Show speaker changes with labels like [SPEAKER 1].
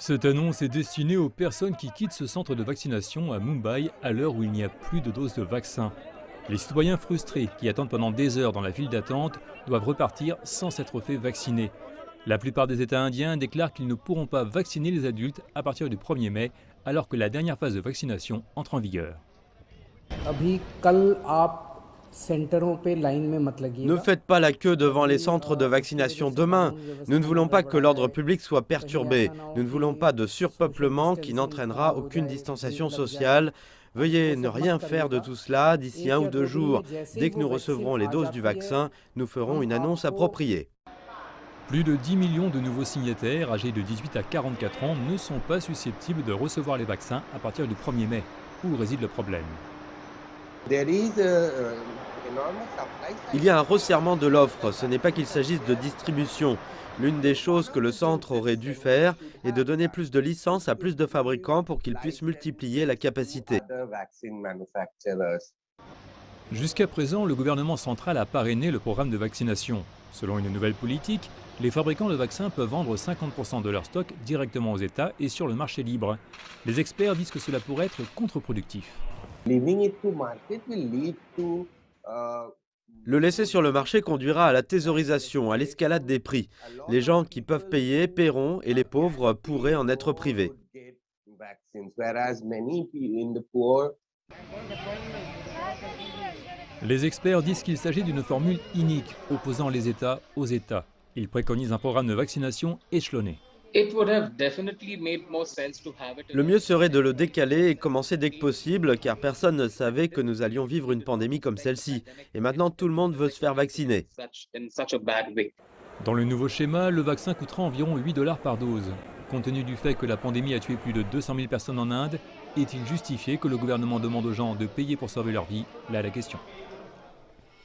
[SPEAKER 1] Cette annonce est destinée aux personnes qui quittent ce centre de vaccination à Mumbai à l'heure où il n'y a plus de doses de vaccin. Les citoyens frustrés qui attendent pendant des heures dans la file d'attente doivent repartir sans s'être fait vacciner. La plupart des États indiens déclarent qu'ils ne pourront pas vacciner les adultes à partir du 1er mai, alors que la dernière phase de vaccination entre en vigueur.
[SPEAKER 2] Ne faites pas la queue devant les centres de vaccination demain. Nous ne voulons pas que l'ordre public soit perturbé. Nous ne voulons pas de surpeuplement qui n'entraînera aucune distanciation sociale. Veuillez ne rien faire de tout cela d'ici 1 ou 2 jours. Dès que nous recevrons les doses du vaccin, nous ferons une annonce appropriée.
[SPEAKER 1] Plus de 10 millions de nouveaux signataires âgés de 18 à 44 ans ne sont pas susceptibles de recevoir les vaccins à partir du 1er mai. Où réside le problème?
[SPEAKER 2] Il y a un resserrement de l'offre. Ce n'est pas qu'il s'agisse de distribution. L'une des choses que le centre aurait dû faire est de donner plus de licences à plus de fabricants pour qu'ils puissent multiplier la capacité.
[SPEAKER 1] Jusqu'à présent, le gouvernement central a parrainé le programme de vaccination. Selon une nouvelle politique, les fabricants de vaccins peuvent vendre 50% de leur stock directement aux États et sur le marché libre. Les experts disent que cela pourrait être contre-productif.
[SPEAKER 2] Le laisser sur le marché conduira à la thésaurisation, à l'escalade des prix. Les gens qui peuvent payer paieront et les pauvres pourraient en être privés.
[SPEAKER 1] Les experts disent qu'il s'agit d'une formule inique, opposant les États aux États. Ils préconisent un programme de vaccination échelonné.
[SPEAKER 2] Le mieux serait de le décaler et commencer dès que possible, car personne ne savait que nous allions vivre une pandémie comme celle-ci. Et maintenant, tout le monde veut se faire vacciner.
[SPEAKER 1] Dans le nouveau schéma, le vaccin coûtera environ 8 $ par dose. Compte tenu du fait que la pandémie a tué plus de 200 000 personnes en Inde, est-il justifié que le gouvernement demande aux gens de payer pour sauver leur vie? Là est la question.